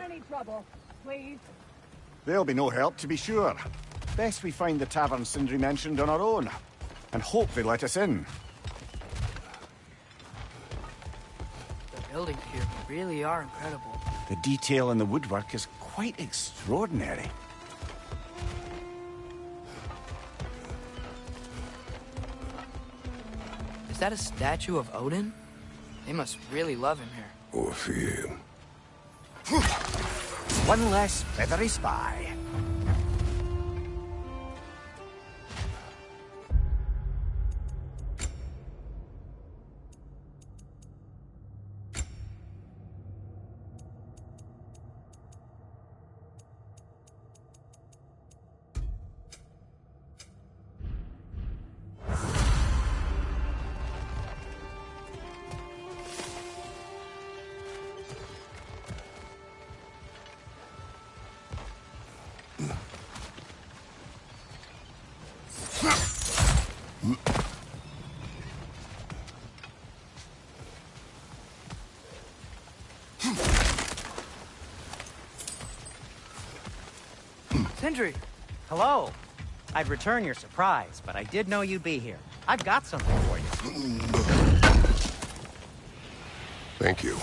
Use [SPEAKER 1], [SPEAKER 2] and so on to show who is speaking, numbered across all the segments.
[SPEAKER 1] any trouble, please.
[SPEAKER 2] There'll be no help, to be sure. Best we find the tavern Sindri mentioned on our own, and hope they let us in.
[SPEAKER 3] The buildings here really are incredible.
[SPEAKER 2] The detail in the woodwork is quite extraordinary.
[SPEAKER 3] Is that a statue of Odin? They must really love him here.
[SPEAKER 4] Or fear him.
[SPEAKER 2] One less feathery spy.
[SPEAKER 3] Sindri!
[SPEAKER 5] Hello. I'd return your surprise, but I did know you'd be here. I've got something for you.
[SPEAKER 4] Thank you.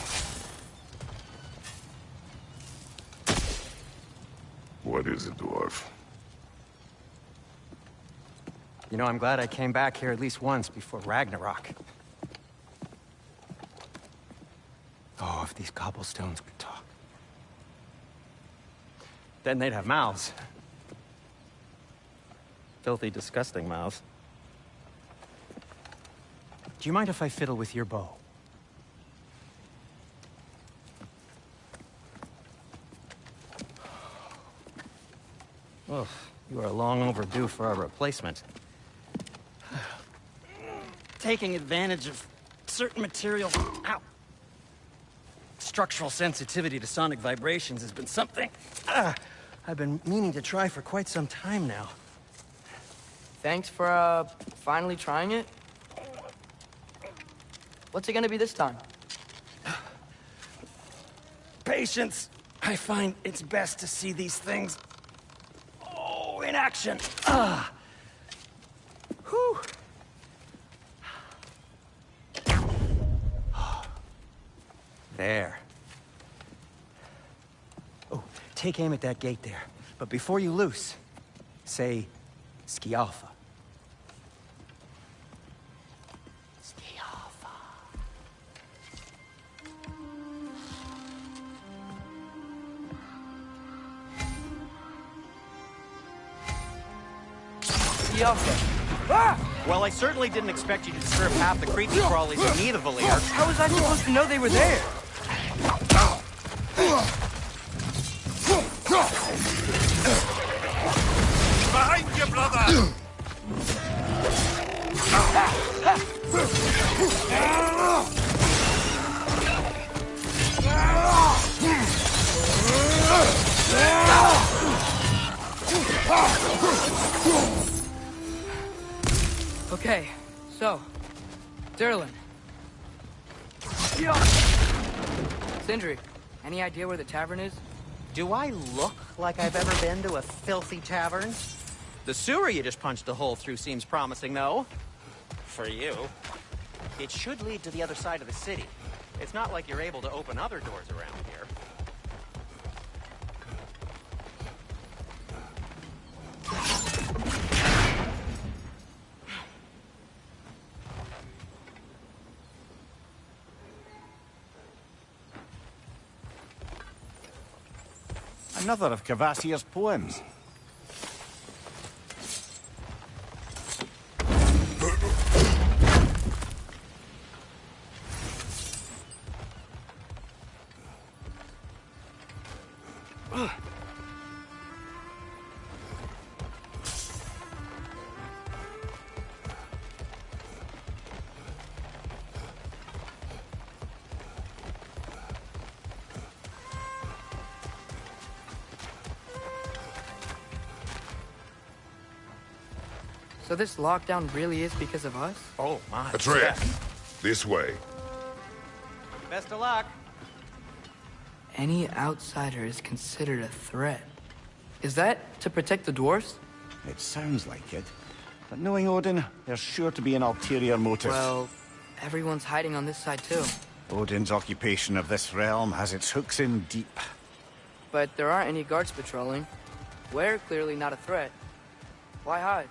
[SPEAKER 4] What is it, dwarf?
[SPEAKER 5] You know, I'm glad I came back here at least once before Ragnarok. Oh, if these cobblestones could talk. Then they'd have mouths. Filthy, disgusting mouths. Do you mind if I fiddle with your bow? Well, you are long overdue for a replacement. Taking advantage of certain materials. Ow! Structural sensitivity to sonic vibrations has been something I've been meaning to try for quite some time now.
[SPEAKER 3] Thanks for, finally trying it. What's it gonna be this time?
[SPEAKER 5] Patience. I find it's best to see these things, in action. Whew. There. Oh, take aim at that gate there. But before you loose, say, Skialfa. Skialfa.
[SPEAKER 3] Skialfa.
[SPEAKER 5] Ah! Well, I certainly didn't expect you to disturb half the creepy crawlies who need a Valir.
[SPEAKER 3] How was I supposed to know they were there?
[SPEAKER 6] Behind you, brother!
[SPEAKER 3] Okay, so, Durlin. Sindri, any idea where the tavern is?
[SPEAKER 5] Do I look like I've ever been to a filthy tavern? The sewer you just punched a hole through seems promising, though. For you. It should lead to the other side of the city. It's not like you're able to open other doors around here.
[SPEAKER 2] Another of Kvasir's poems.
[SPEAKER 3] So this lockdown really is because of us?
[SPEAKER 5] Oh, my.
[SPEAKER 4] Atreus, this way.
[SPEAKER 5] Best of luck.
[SPEAKER 3] Any outsider is considered a threat. Is that to protect the dwarves?
[SPEAKER 2] It sounds like it. But knowing Odin, there's sure to be an ulterior motive.
[SPEAKER 3] Well, everyone's hiding on this side too.
[SPEAKER 2] Odin's occupation of this realm has its hooks in deep.
[SPEAKER 3] But there aren't any guards patrolling. We're clearly not a threat. Why hide?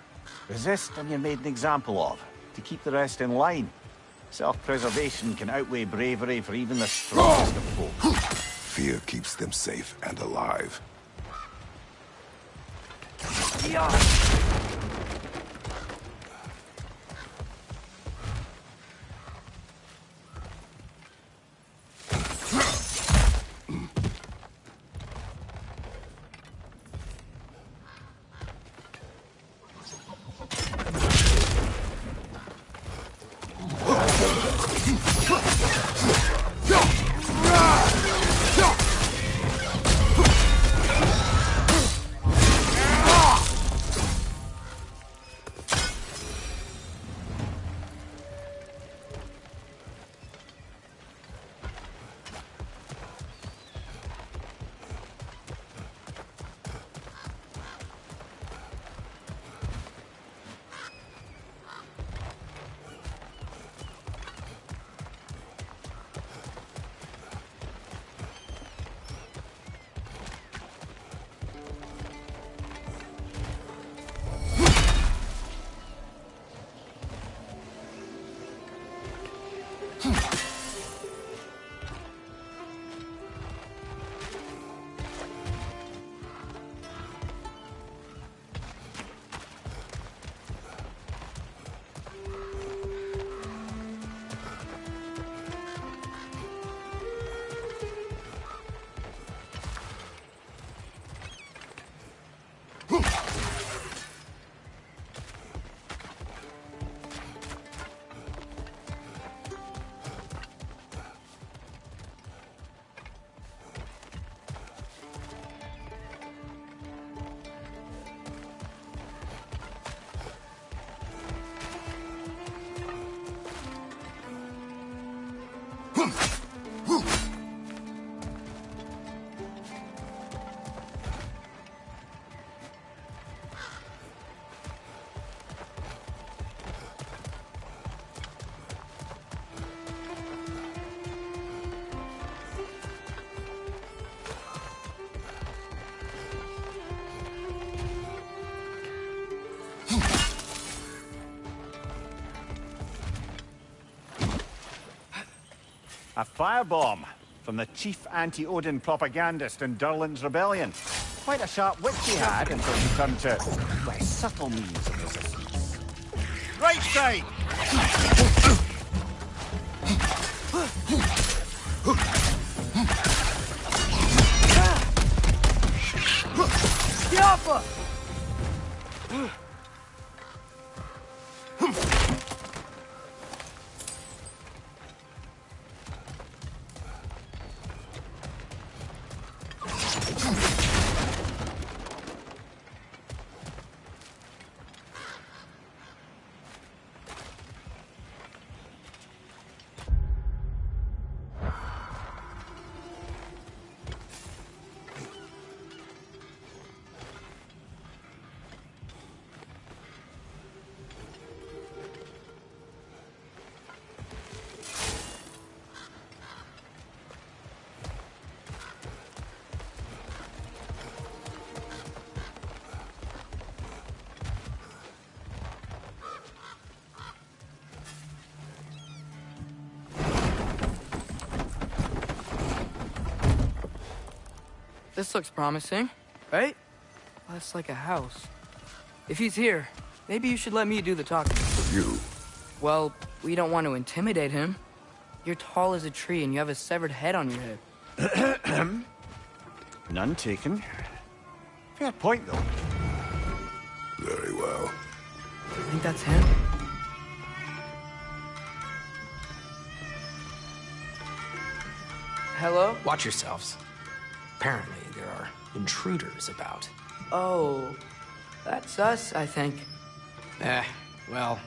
[SPEAKER 2] Resist and you're made an example of, to keep the rest in line. Self-preservation can outweigh bravery for even the strongest of folk.
[SPEAKER 4] Fear keeps them safe and alive.
[SPEAKER 2] A firebomb from the chief anti-Odin propagandist in Durlin's rebellion. Quite a sharp wit he had until he turned to, well, subtle means of resistance. Right side! Yappa!
[SPEAKER 3] This looks promising, right? That's like a house. If he's here, maybe you should let me do the talking.
[SPEAKER 4] You?
[SPEAKER 3] Well, we don't want to intimidate him. You're tall as a tree and you have a severed head on your head.
[SPEAKER 2] None taken. Fair point, though.
[SPEAKER 4] Very well.
[SPEAKER 3] I think that's him. Hello?
[SPEAKER 1] Watch yourselves. Apparently, there are intruders about.
[SPEAKER 3] Oh, that's us, I think.
[SPEAKER 1] Well,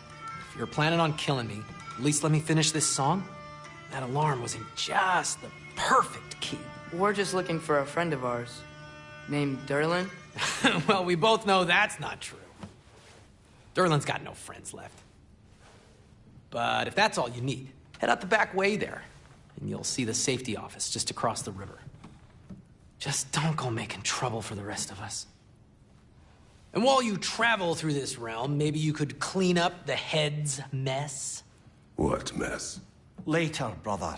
[SPEAKER 1] if you're planning on killing me, at least let me finish this song. That alarm was in just the perfect key.
[SPEAKER 3] We're just looking for a friend of ours, named Derlin.
[SPEAKER 1] Well, we both know that's not true. Derlin's got no friends left. But if that's all you need, head out the back way there, and you'll see the safety office just across the river. Just don't go making trouble for the rest of us. And while you travel through this realm, maybe you could clean up the head's mess?
[SPEAKER 4] What mess?
[SPEAKER 2] Later, brother.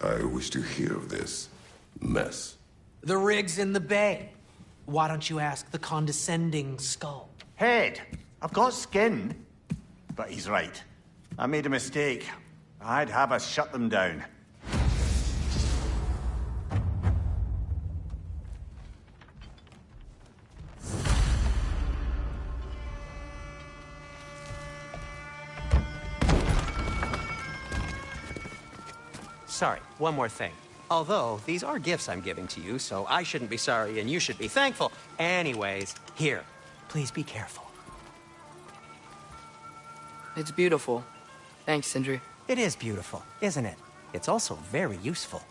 [SPEAKER 4] I wish to hear of this mess.
[SPEAKER 1] The rig's in the bay. Why don't you ask the condescending skull?
[SPEAKER 2] Head, I've got skin. But he's right. I made a mistake. I'd have us shut them down.
[SPEAKER 5] Sorry, one more thing. Although, these are gifts I'm giving to you, so I shouldn't be sorry and you should be thankful. Anyways, here, please be careful.
[SPEAKER 3] It's beautiful. Thanks, Sindri.
[SPEAKER 5] It is beautiful, isn't it? It's also very useful.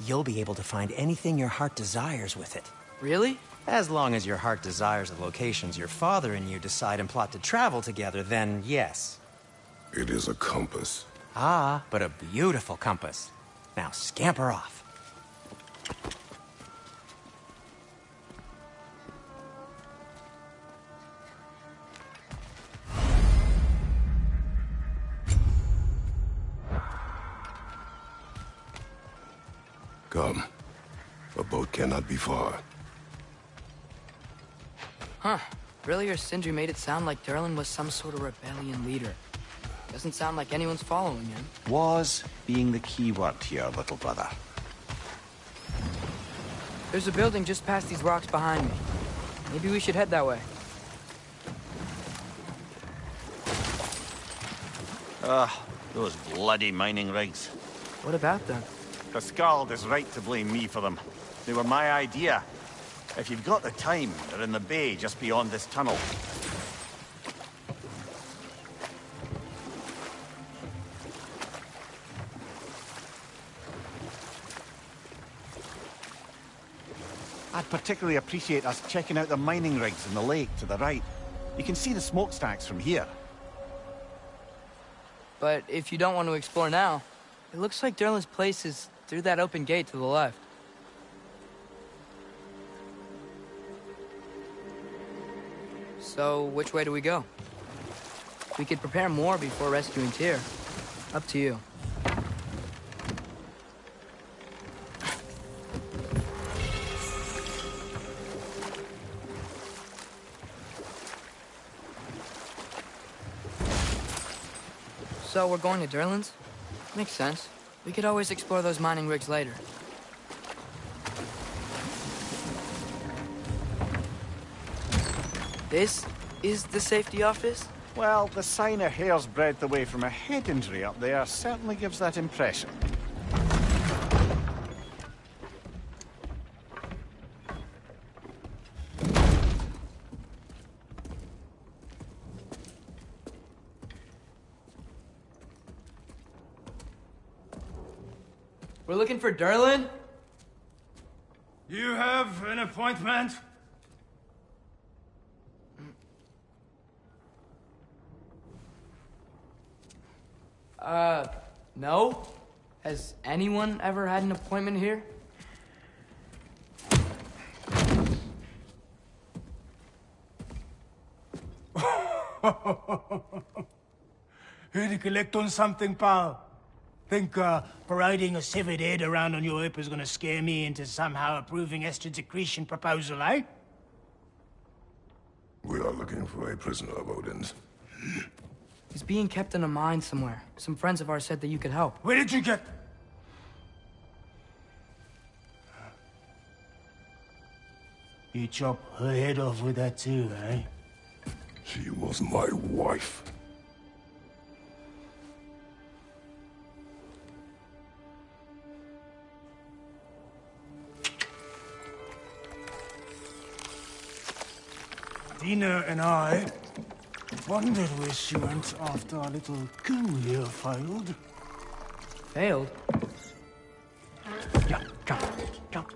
[SPEAKER 5] You'll be able to find anything your heart desires with it.
[SPEAKER 3] Really?
[SPEAKER 5] As long as your heart desires the locations your father and you decide and plot to travel together, then yes.
[SPEAKER 4] It is a compass.
[SPEAKER 5] Ah, but a beautiful compass. Now scamper off.
[SPEAKER 4] Come. A boat cannot be far.
[SPEAKER 3] Huh. Earlier, Sindri made it sound like Derlin was some sort of rebellion leader. Doesn't sound like anyone's following him.
[SPEAKER 2] Was being the key word here, little brother.
[SPEAKER 3] There's a building just past these rocks behind me. Maybe we should head that way.
[SPEAKER 2] Those bloody mining rigs.
[SPEAKER 3] What about them?
[SPEAKER 2] The Skald is right to blame me for them. They were my idea. If you've got the time, they're in the bay just beyond this tunnel. I'd particularly appreciate us checking out the mining rigs in the lake to the right. You can see the smokestacks from here.
[SPEAKER 3] But if you don't want to explore now, it looks like Derlin's place is through that open gate to the left. So, which way do we go? We could prepare more before rescuing Tyr. Up to you. So, we're going to Derlin's? Makes sense. We could always explore those mining rigs later. This is the safety office?
[SPEAKER 2] Well, the sign a hair's breadth away from a head injury up there certainly gives that impression.
[SPEAKER 3] We're looking for Derlin?
[SPEAKER 6] You have an appointment?
[SPEAKER 3] No. Has anyone ever had an appointment here?
[SPEAKER 6] Here to collect on something, pal? Think, parading a severed head around on your hip is gonna scare me into somehow approving Estrid's accretion proposal, eh?
[SPEAKER 4] We are looking for a prisoner of Odin's.
[SPEAKER 3] He's being kept in a mine somewhere. Some friends of ours said that you could help.
[SPEAKER 6] Where did you get... You chop her head off with that too, eh?
[SPEAKER 4] She was my wife.
[SPEAKER 6] Dina and I Wondered where she went after our little coup here failed.
[SPEAKER 3] Failed?
[SPEAKER 6] Jump, jump, jump.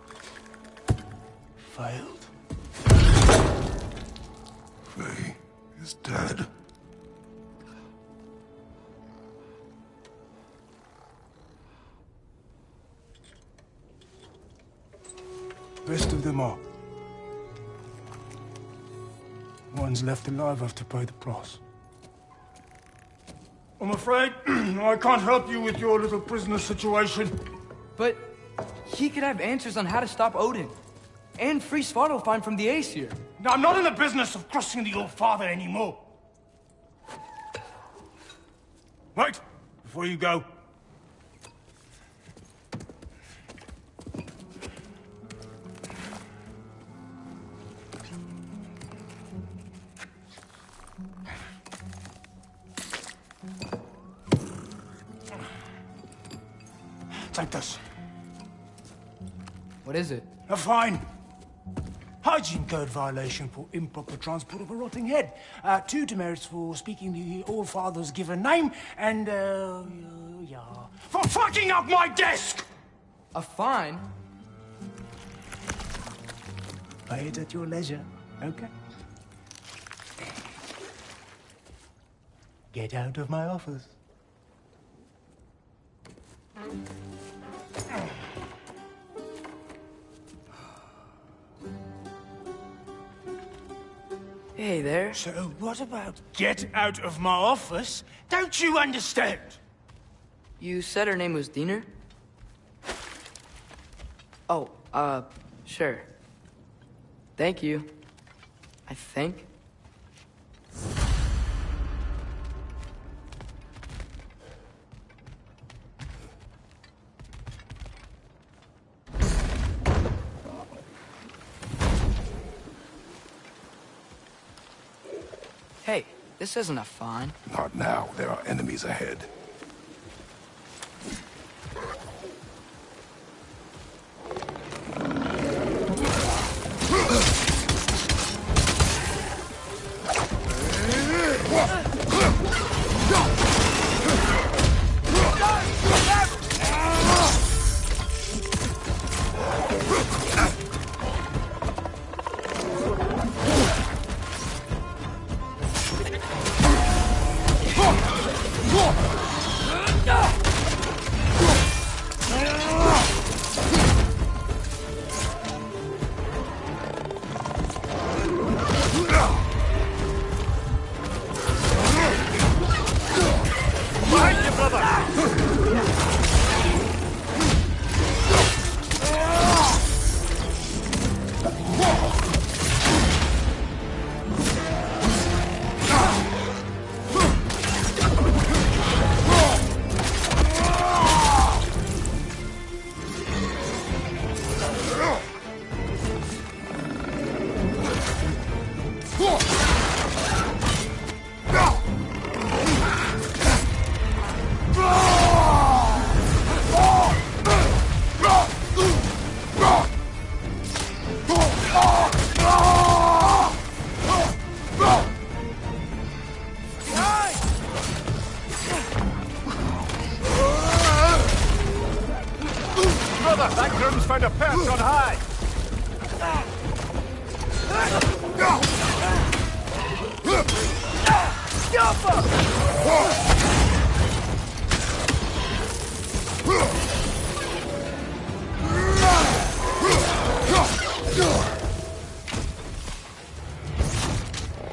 [SPEAKER 6] Failed.
[SPEAKER 4] Faye is dead.
[SPEAKER 6] Rest of them are. One's left alive have to pay the price. I'm afraid I can't help you with your little prisoner situation.
[SPEAKER 3] But he could have answers on how to stop Odin. And free Svartalfheim from the Aesir.
[SPEAKER 6] Now, I'm not in the business of crossing the old father anymore. Right, before you go. Take this.
[SPEAKER 3] What is it?
[SPEAKER 6] A fine. Hygiene code violation for improper transport of a rotting head. 2 demerits for speaking the All-Father's given name, and, yeah. For fucking up my desk!
[SPEAKER 3] A fine?
[SPEAKER 6] Pay it at your leisure, okay? Get out of my office.
[SPEAKER 3] Hey there.
[SPEAKER 6] So what about get out of my office? Don't you understand?
[SPEAKER 3] You said her name was Diener? Oh, sure. Thank you. I think. Hey, this isn't a fine.
[SPEAKER 4] Not now. There are enemies ahead.
[SPEAKER 2] Found a perch on high!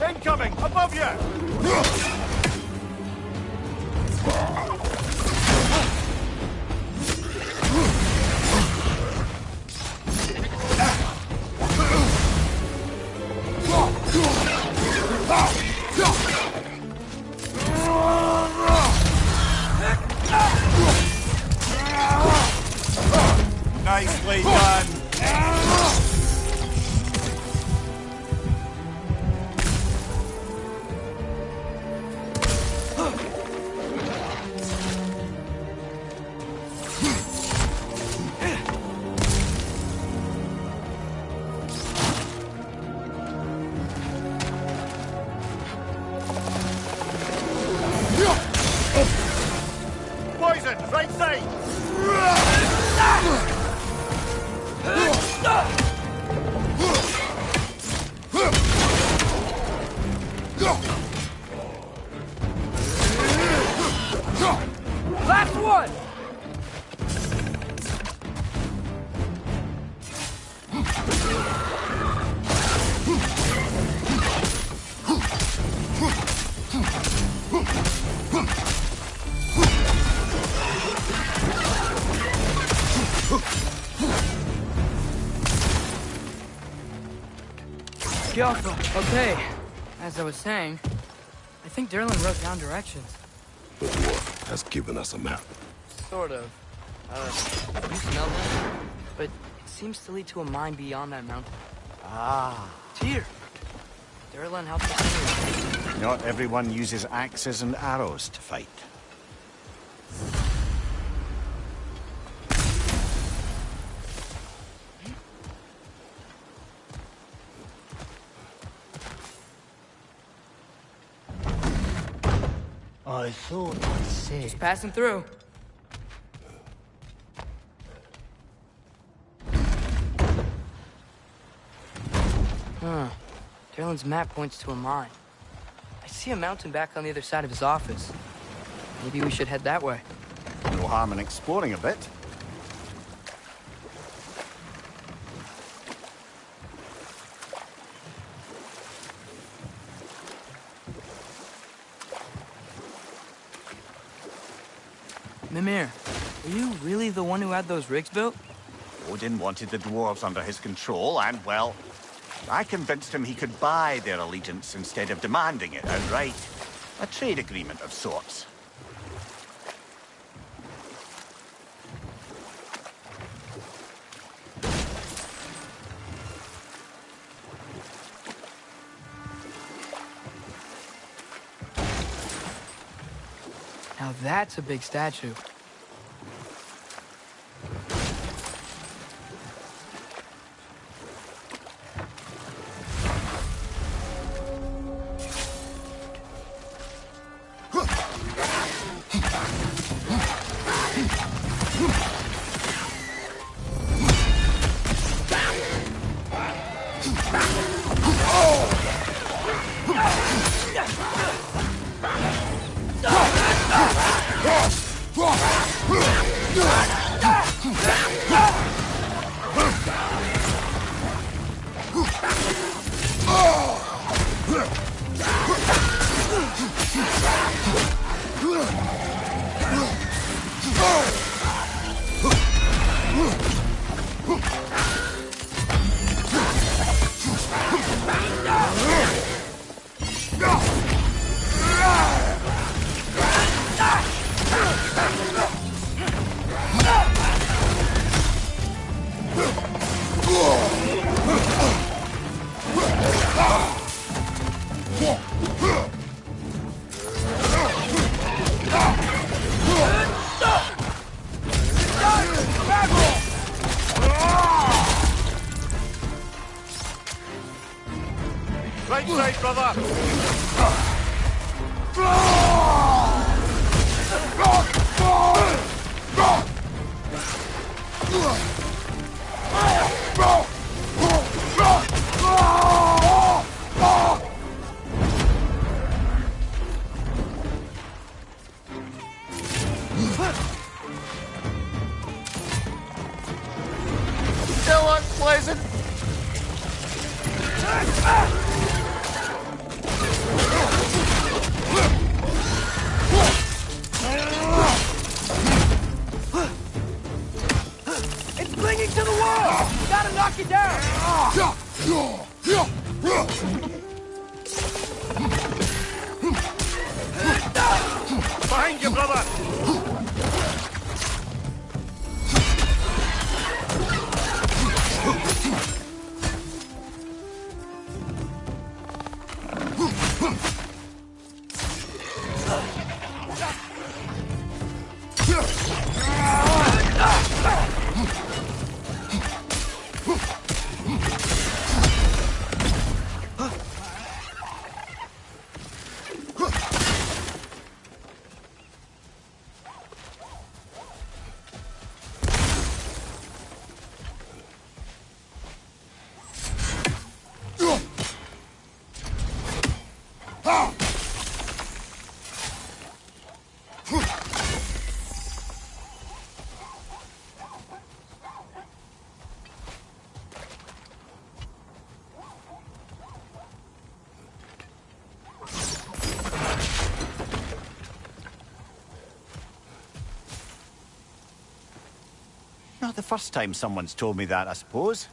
[SPEAKER 2] Incoming! Above you! Nicely done! outside!
[SPEAKER 3] Last one! Alpha. Okay, as I was saying, I think Derlin wrote down directions.
[SPEAKER 4] The dwarf has given us a map.
[SPEAKER 3] Sort of. You smell that? But it seems to lead to a mine beyond that mountain.
[SPEAKER 2] Ah.
[SPEAKER 3] It's here. Derlin helped us anyway.
[SPEAKER 2] Not everyone uses axes and arrows to fight.
[SPEAKER 6] I thought I said...
[SPEAKER 3] Passing through. Derlin's map points to a mine. I see a mountain back on the other side of his office. Maybe we should head that way.
[SPEAKER 2] No harm in exploring a bit.
[SPEAKER 3] Mimir, are you really the one who had those rigs built?
[SPEAKER 2] Odin wanted the dwarves under his control, and, well, I convinced him he could buy their allegiance instead of demanding it outright. A trade agreement of sorts.
[SPEAKER 3] Now that's a big statue.
[SPEAKER 2] Right side, brother! Still unpleasant!
[SPEAKER 3] It's clinging to the wall! We gotta knock it down!
[SPEAKER 2] Behind you, brother! Not the first time someone's told me that, I suppose.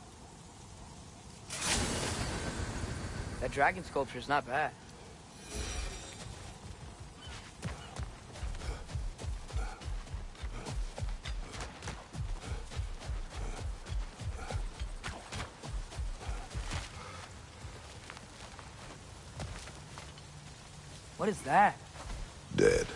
[SPEAKER 3] That dragon sculpture's not bad. What is that?
[SPEAKER 4] Dead.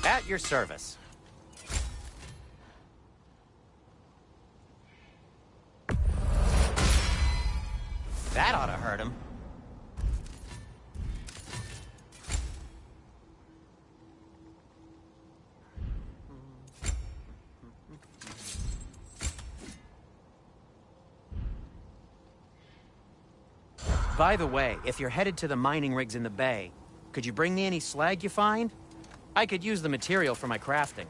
[SPEAKER 5] At your service. That ought to hurt him. By the way, if you're headed to the mining rigs in the bay, could you bring me any slag you find? I could use the material for my crafting.